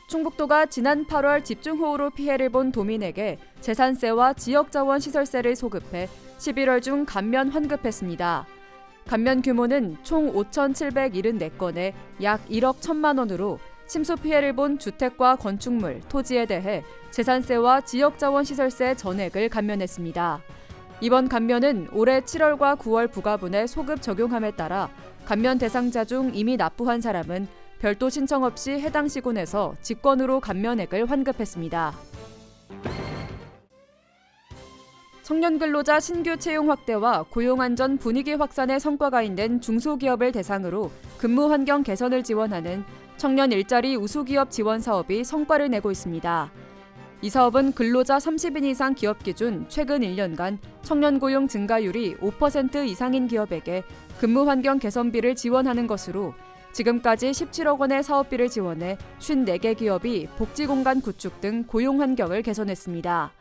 충북도가 지난 8월 집중호우로 피해를 본 도민에게 재산세와 지역자원시설세를 소급해 11월 중 감면 환급했습니다. 감면 규모는 총 5,774건에 약 1억 1천만 원으로 침수 피해를 본 주택과 건축물, 토지에 대해 재산세와 지역자원시설세 전액을 감면했습니다. 이번 감면은 올해 7월과 9월 부과분에 소급 적용함에 따라 감면 대상자 중 이미 납부한 사람은 별도 신청 없이 해당 시군에서 직권으로 감면액을 환급했습니다. 청년 근로자 신규 채용 확대와 고용 안전 분위기 확산의 성과가 있는 중소기업을 대상으로 근무 환경 개선을 지원하는 청년 일자리 우수기업 지원 사업이 성과를 내고 있습니다. 이 사업은 근로자 30인 이상 기업 기준 최근 1년간 청년 고용 증가율이 5% 이상인 기업에게 근무 환경 개선비를 지원하는 것으로 지금까지 17억 원의 사업비를 지원해 54개 기업이 복지공간 구축 등 고용 환경을 개선했습니다.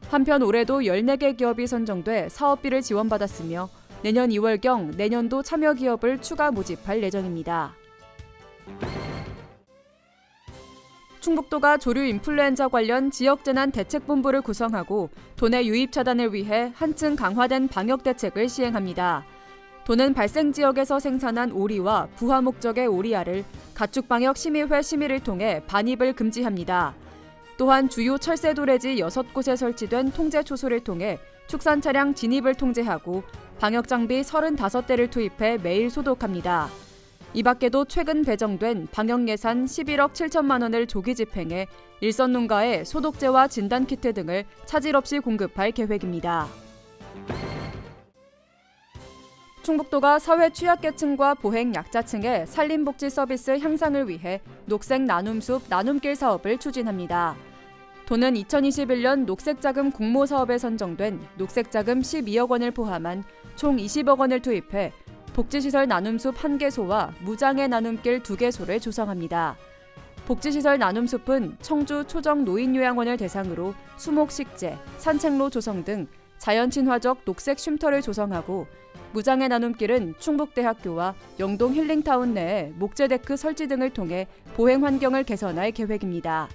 한편 올해도 14개 기업이 선정돼 사업비를 지원받았으며 내년 2월경 내년도 참여 기업을 추가 모집할 예정입니다. 충북도가 조류 인플루엔자 관련 지역재난대책본부를 구성하고 도내 유입 차단을 위해 한층 강화된 방역 대책을 시행합니다. 도는 발생 지역에서 생산한 오리와 부화 목적의 오리알을 가축방역심의회 심의를 통해 반입을 금지합니다. 또한 주요 철새 도래지 6곳에 설치된 통제 초소를 통해 축산 차량 진입을 통제하고 방역장비 35대를 투입해 매일 소독합니다. 이 밖에도 최근 배정된 방역 예산 11억 7천만 원을 조기 집행해 일선 농가에 소독제와 진단키트 등을 차질 없이 공급할 계획입니다. 충북도가 사회 취약계층과 보행 약자층의 산림복지 서비스 향상을 위해 녹색 나눔숲 나눔길 사업을 추진합니다. 도는 2021년 녹색자금 공모 사업에 선정된 녹색자금 12억 원을 포함한 총 20억 원을 투입해 복지시설 나눔숲 1개소와 무장애 나눔길 2개소를 조성합니다. 복지시설 나눔숲은 청주 초정 노인요양원을 대상으로 수목식재, 산책로 조성 등 자연 친화적 녹색 쉼터를 조성하고 무장애 나눔길은 충북대학교와 영동 힐링타운 내에 목재데크 설치 등을 통해 보행 환경을 개선할 계획입니다.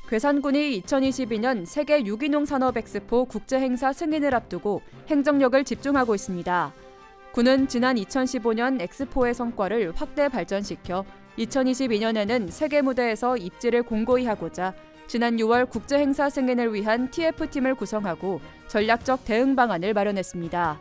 괴산군이 2022년 세계 유기농 산업 엑스포 국제행사 승인을 앞두고 행정력을 집중하고 있습니다. 군은 지난 2015년 엑스포의 성과를 확대 발전시켜 2022년에는 세계 무대에서 입지를 공고히 하고자 지난 6월 국제행사 승인을 위한 TF팀을 구성하고 전략적 대응 방안을 마련했습니다.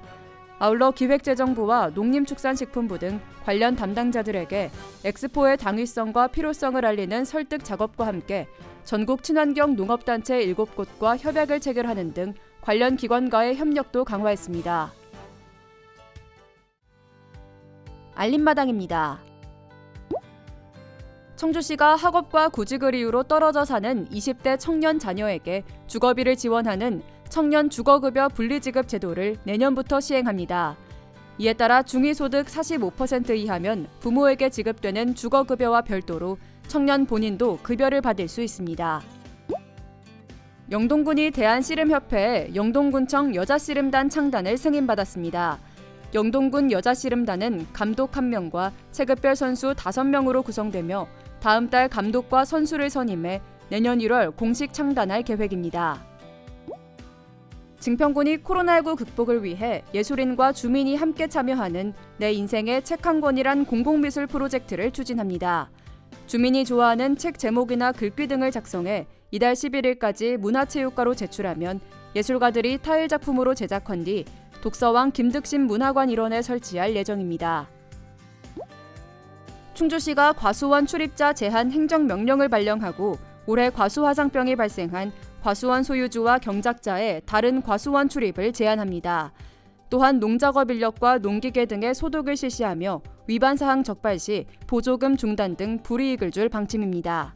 아울러 기획재정부와 농림축산식품부 등 관련 담당자들에게 엑스포의 당위성과 필요성을 알리는 설득 작업과 함께 전국 친환경 농업단체 7곳과 협약을 체결하는 등 관련 기관과의 협력도 강화했습니다. 알림마당입니다. 청주시가 학업과 구직을 이유로 떨어져 사는 20대 청년 자녀에게 주거비를 지원하는 청년 주거급여 분리지급 제도를 내년부터 시행합니다. 이에 따라 중위소득 45% 이하면 부모에게 지급되는 주거급여와 별도로 청년 본인도 급여를 받을 수 있습니다. 영동군이 대한씨름협회에 영동군청 여자씨름단 창단을 승인받았습니다. 영동군 여자씨름단은 감독 1명과 체급별 선수 5명으로 구성되며 다음 달 감독과 선수를 선임해 내년 1월 공식 창단할 계획입니다. 증평군이 코로나19 극복을 위해 예술인과 주민이 함께 참여하는 내 인생의 책 한 권이란 공공미술 프로젝트를 추진합니다. 주민이 좋아하는 책 제목이나 글귀 등을 작성해 이달 11일까지 문화체육과로 제출하면 예술가들이 타일 작품으로 제작한 뒤 독서왕 김득심 문화관 일원에 설치할 예정입니다. 충주시가 과수원 출입자 제한 행정명령을 발령하고 올해 과수화상병이 발생한 과수원 소유주와 경작자의 다른 과수원 출입을 제한합니다. 또한 농작업 인력과 농기계 등의 소독을 실시하며 위반 사항 적발 시 보조금 중단 등 불이익을 줄 방침입니다.